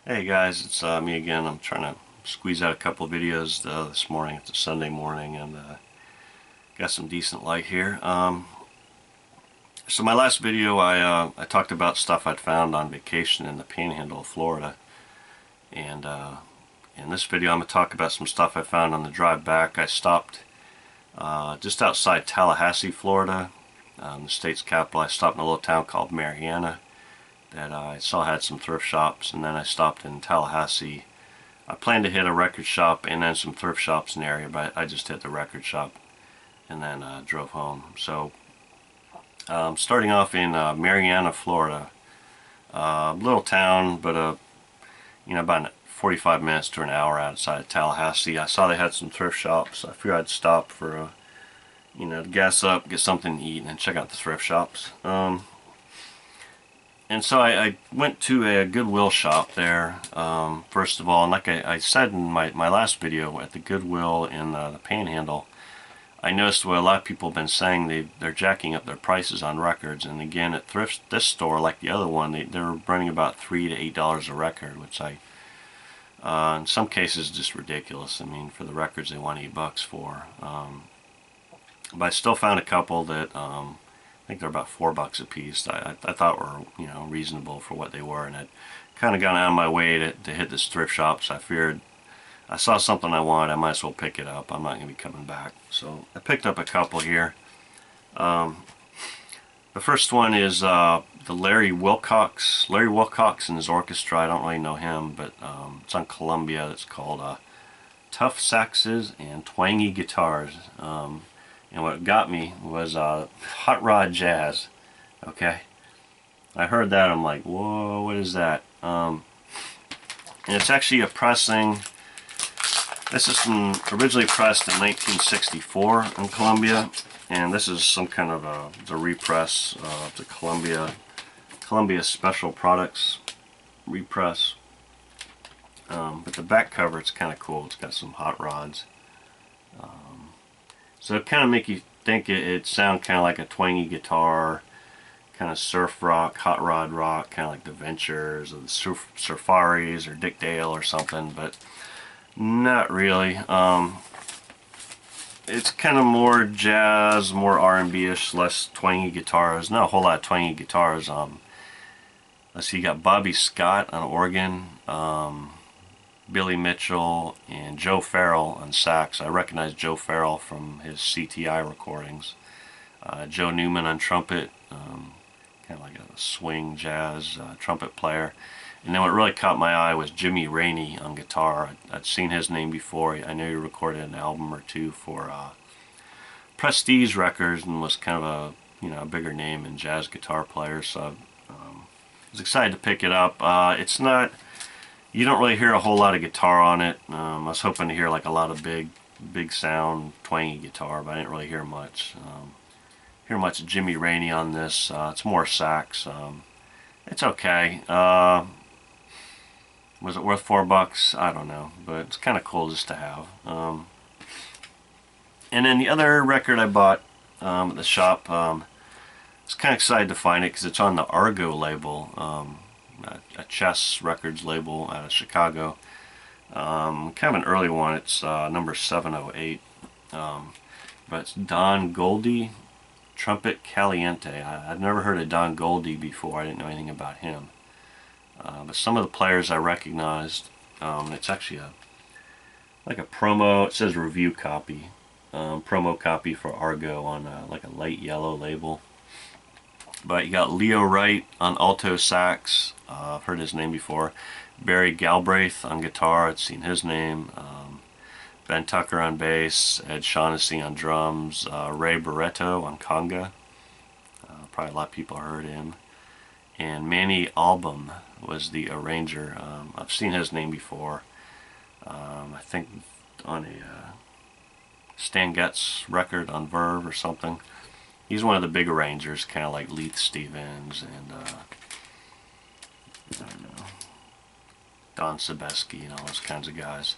Hey guys, it's me again. I'm trying to squeeze out a couple of videos this morning. It's a Sunday morning and got some decent light here. So my last video I talked about stuff I'd found on vacation in the Panhandle of Florida, and in this video I'm going to talk about some stuff I found on the drive back. I stopped just outside Tallahassee, Florida, the state's capital. I stopped in a little town called Marianna that I saw had some thrift shops, and then I stopped in Tallahassee. I planned to hit a record shop and then some thrift shops in the area, but I just hit the record shop and then drove home. So starting off in Marianna, Florida, little town, but about 45 minutes to an hour outside of Tallahassee. I saw they had some thrift shops. I figured I'd stop for to gas up, get something to eat, and check out the thrift shops. And so I went to a Goodwill shop there, first of all, and like I said in my last video, at the Goodwill in the Panhandle, I noticed what a lot of people have been saying, they're jacking up their prices on records. And again, at this store, like the other one, they're running about $3 to $8 a record, which in some cases, just ridiculous. I mean, for the records they want $8 for. But I still found a couple that I think they're about $4 a piece. I thought were reasonable for what they were, and I'd kind of gone out of my way to hit this thrift shop. So I figured I saw something I wanted, I might as well pick it up. I'm not going to be coming back. So I picked up a couple here. The first one is the Larry Wilcox. Larry Wilcox and his orchestra. I don't really know him, but it's on Columbia. It's called Tough Saxes and Twangy Guitars. And what got me was hot rod jazz. Okay, I heard that, I'm like, whoa, what is that? And it's actually a pressing. This is originally pressed in 1964 in Columbia, and this is some kind of the repress of the Columbia Special Products repress. But the back cover, it's kind of cool. It's got some hot rods. So it kind of make you think it sound kind of like a twangy guitar, kind of surf rock, hot rod rock, kind of like the Ventures or the Surfaris or Dick Dale or something, but not really. It's kind of more jazz, more R&B-ish, less twangy guitars. Not a whole lot of twangy guitars. Let's see, you got Bobby Scott on organ, Billy Mitchell, and Joe Farrell on sax. I recognize Joe Farrell from his CTI recordings. Joe Newman on trumpet, kind of like a swing jazz trumpet player. And then what really caught my eye was Jimmy Rainey on guitar. I'd seen his name before. I know he recorded an album or two for Prestige Records and was kind of a bigger name in jazz guitar players. So I was excited to pick it up. It's not. You don't really hear a whole lot of guitar on it. I was hoping to hear like a lot of big sound, twangy guitar, but I didn't really hear much. Hear much Jimmy Rainey on this. It's more sax. It's okay. Was it worth $4? I don't know, but it's kind of cool just to have. And then the other record I bought at the shop, I was kind of excited to find it because it's on the Argo label. A Chess Records label out of Chicago. Kind of an early one. It's number 708. But it's Don Goldie, Trumpet Caliente. I've never heard of Don Goldie before. I didn't know anything about him. But some of the players I recognized. It's actually like a promo. It says review copy. Promo copy for Argo on like a light yellow label. But you got Leo Wright on alto sax. I've heard his name before. Barry Galbraith on guitar. I'd seen his name. Ben Tucker on bass. Ed Shaughnessy on drums. Ray Barretto on conga. Probably a lot of people heard him. And Manny Album was the arranger. I've seen his name before. I think on a Stan Getz record on Verve or something. He's one of the big arrangers, kind of like Leith Stevens and I don't know, Don Sebesky and all those kinds of guys.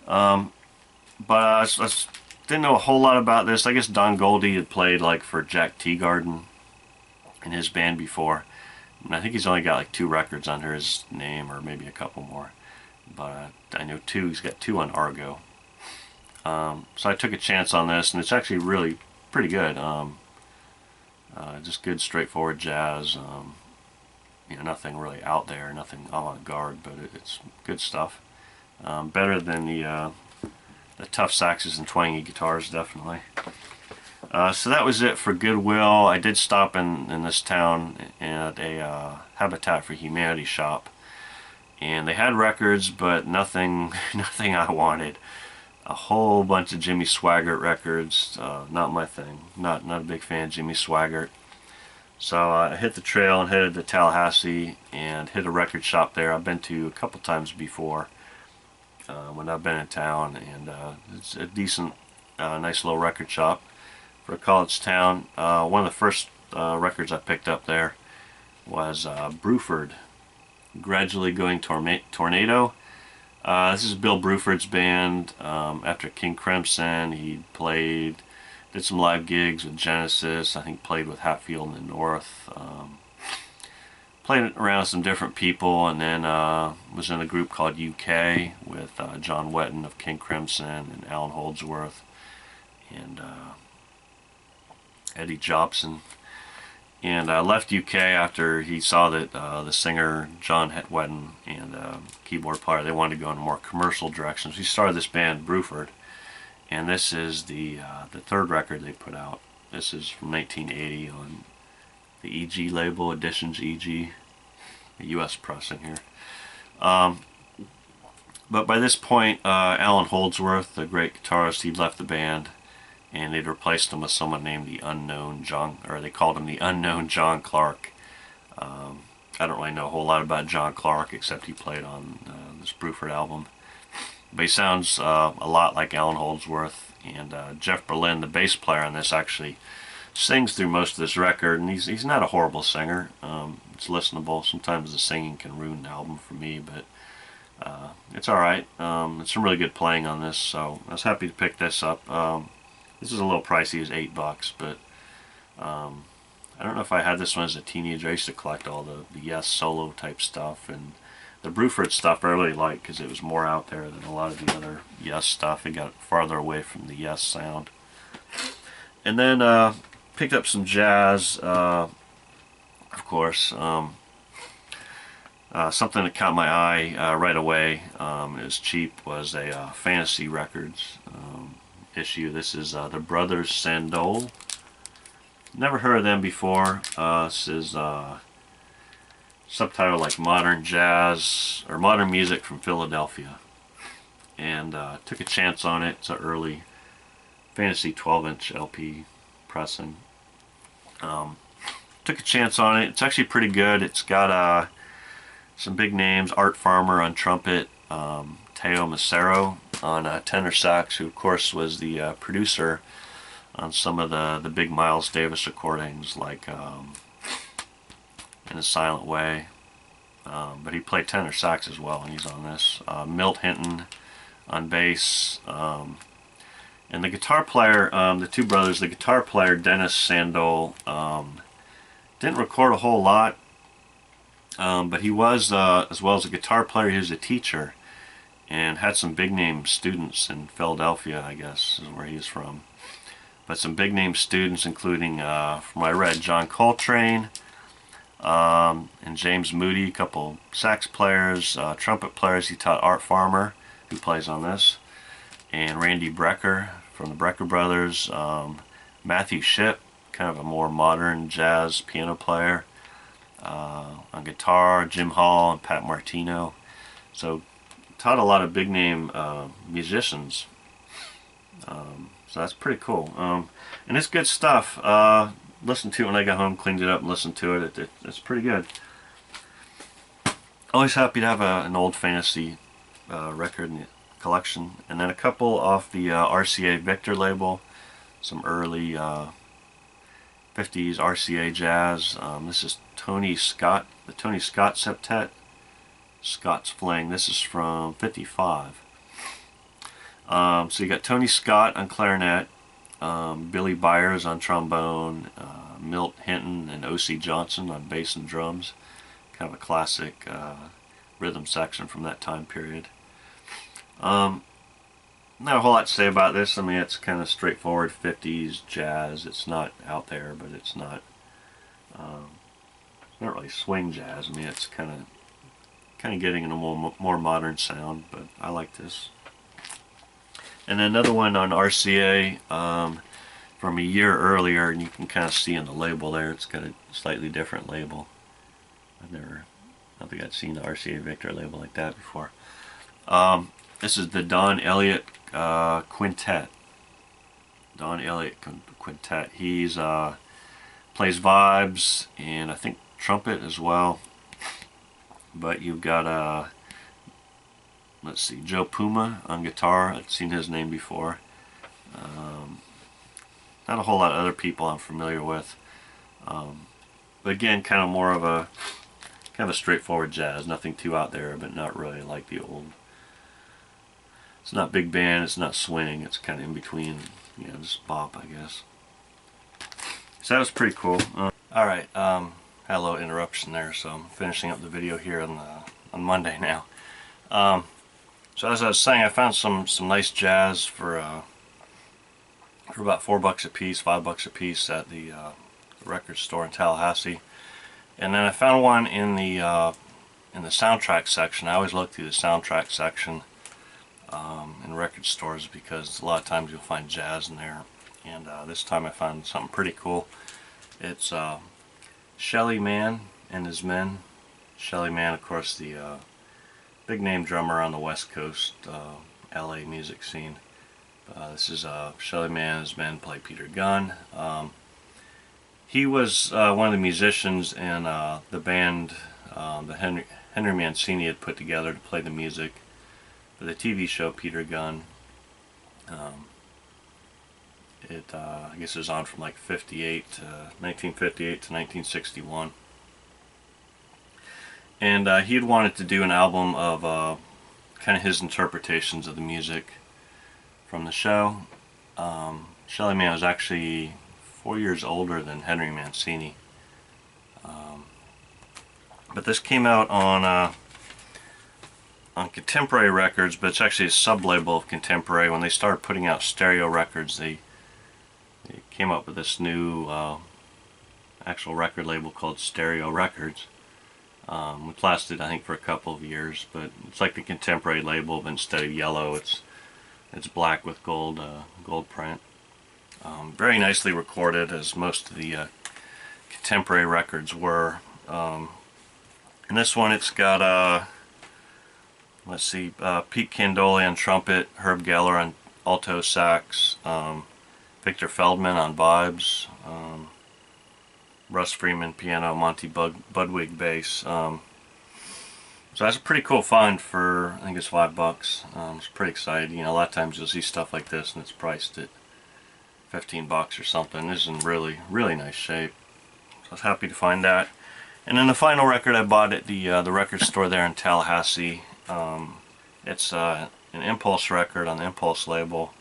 But I didn't know a whole lot about this. I guess Don Goldie had played like for Jack Teagarden and his band before. And I think he's only got like 2 records under his name, or maybe a couple more. But I know 2. He's got 2 on Argo. So I took a chance on this, and it's actually really pretty good. Just good, straightforward jazz. You know, nothing really out there, nothing avant-garde, but it's good stuff. Better than the tough saxes and twangy guitars, definitely. So that was it for Goodwill. I did stop in this town at a Habitat for Humanity shop, and they had records, but nothing I wanted. A whole bunch of Jimmy Swaggart records. Not my thing. Not a big fan of Jimmy Swaggart. So I hit the trail and headed to Tallahassee and hit a record shop there. I've been to a couple times before when I've been in town, and it's a decent, nice little record shop for a college town. One of the first records I picked up there was Bruford, Gradually Going Tornado. This is Bill Bruford's band. After King Crimson, he did some live gigs with Genesis. I think played with Hatfield in the North. Played around with some different people, and then was in a group called UK with John Wetton of King Crimson and Alan Holdsworth and Eddie Jobson. And left UK after he saw that the singer John Wetton and keyboard player, they wanted to go in a more commercial direction. So he started this band Bruford, and this is the 3rd record they put out. This is from 1980 on the EG label, Editions EG, the US pressing here. But by this point, Alan Holdsworth, the great guitarist, he'd left the band, and they'd replaced him with someone named the Unknown John, or they called him the Unknown John Clark. I don't really know a whole lot about John Clark, except he played on this Bruford album. But he sounds a lot like Alan Holdsworth, and Jeff Berlin, the bass player on this, actually sings through most of this record, and he's not a horrible singer. It's listenable. Sometimes the singing can ruin the album for me, but it's alright. It's some really good playing on this, so I was happy to pick this up. This is a little pricey, it's $8, but I don't know if I had this one as a teenager. I used to collect all the Yes solo type stuff, and the Bruford stuff I really liked because it was more out there than a lot of the other Yes stuff. It got farther away from the Yes sound. And then picked up some jazz, of course. Something that caught my eye right away, it was cheap, was a Fantasy Records issue. This is the Brothers Sandol. Never heard of them before. This is subtitle like Modern Jazz or Modern Music from Philadelphia, and took a chance on it. It's an early Fantasy 12-inch LP pressing. Took a chance on it. It's actually pretty good. It's got some big names: Art Farmer on trumpet, Teo Macero on tenor sax, who of course was the producer on some of the big Miles Davis recordings, like In a Silent Way. But he played tenor sax as well, and he's on this. Milt Hinton on bass. And the guitar player, the two brothers, the guitar player Dennis Sandol, didn't record a whole lot, but he was, as well as a guitar player, he was a teacher, and had some big name students in Philadelphia, I guess, is where he's from. But some big name students, including, from what I read, John Coltrane, and James Moody, a couple sax players, trumpet players. He taught Art Farmer, who plays on this, and Randy Brecker from the Brecker Brothers, Matthew Shipp, kind of a more modern jazz piano player, on guitar, Jim Hall and Pat Martino. So taught a lot of big name musicians. So that's pretty cool. And it's good stuff. Listened to it when I got home, cleaned it up and listened to it. It's pretty good. Always happy to have an old fantasy record in the collection. And then a couple off the RCA Victor label. Some early 50s RCA jazz. This is Tony Scott, the Tony Scott Septet. Scott's Fling. This is from 55. So you got Tony Scott on clarinet, Billy Byers on trombone, Milt Hinton and O.C. Johnson on bass and drums. kind of a classic rhythm section from that time period. Not a whole lot to say about this. I mean, it's kind of straightforward 50s jazz. It's not out there, but it's not really swing jazz. I mean, it's kind of getting in a more modern sound, but I like this. And then another one on RCA from a year earlier, and you can kind of see in the label there, it's got a slightly different label. I don't think I'd seen the RCA Victor label like that before. This is the Donnie Eliot Quintet. Donnie Eliot Quintet. He's plays vibes and I think trumpet as well. But you've got let's see, Joe Puma on guitar. I've seen his name before. Not a whole lot of other people I'm familiar with. But again, kind of more of a straightforward jazz. Nothing too out there, but not really like the old. It's not big band, it's not swing, it's kind of in between, you know, just bop, I guess. So that was pretty cool. Alright, had a little interruption there, so I'm finishing up the video here on Monday now. So as I was saying, I found some nice jazz for about $4 a piece, $5 a piece at the record store in Tallahassee. And then I found one in the soundtrack section. I always look through the soundtrack section in record stores because a lot of times you'll find jazz in there. And this time I found something pretty cool. It's Shelly Manne and his men. Shelly Manne, of course, the big name drummer on the West Coast LA music scene. This is Shelly Manne and his men play Peter Gunn. He was one of the musicians in the band that Henry Mancini had put together to play the music for the TV show Peter Gunn. I guess it was on from like 1958 to 1961. And he had wanted to do an album of kind of his interpretations of the music from the show. Shelly Manne was actually 4 years older than Henry Mancini. But this came out on Contemporary Records, but it's actually a sub-label of Contemporary. When they started putting out stereo records, they came up with this new actual record label called Stereo Records. Which lasted, I think, for a couple of years, but it's like the Contemporary label, but instead of yellow, it's black with gold print. Very nicely recorded, as most of the Contemporary records were. In this one, it's got let's see, Pete Candoli on trumpet, Herb Geller on alto sax, Victor Feldman on vibes, Russ Freeman piano, Monty Budwig bass. So that's a pretty cool find for, I think it's $5. I was pretty excited. You know, a lot of times you'll see stuff like this and it's priced at $15 or something. This is in really, really nice shape. So I was happy to find that. And then the final record I bought at the record store there in Tallahassee. It's an Impulse record on the Impulse label.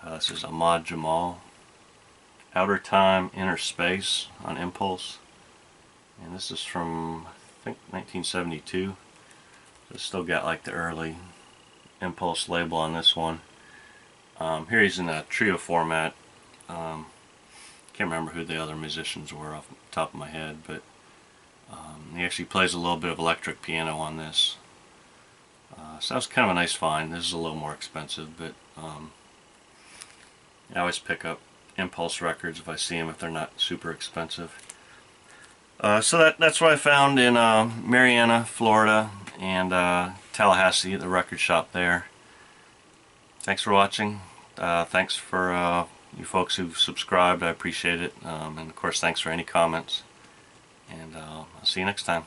This is Ahmad Jamal. Outer Time, Inner Space on Impulse. And this is from, I think, 1972. It's still got like the early Impulse label on this one. Here he's in a trio format. Can't remember who the other musicians were off the top of my head, but he actually plays a little bit of electric piano on this. So that was kind of a nice find. This is a little more expensive, but I always pick up Impulse records if I see them, if they're not super expensive. So that's what I found in Marianna, Florida, and Tallahassee at the record shop there. Thanks for watching. Thanks for you folks who've subscribed. I appreciate it. And of course, thanks for any comments. And I'll see you next time.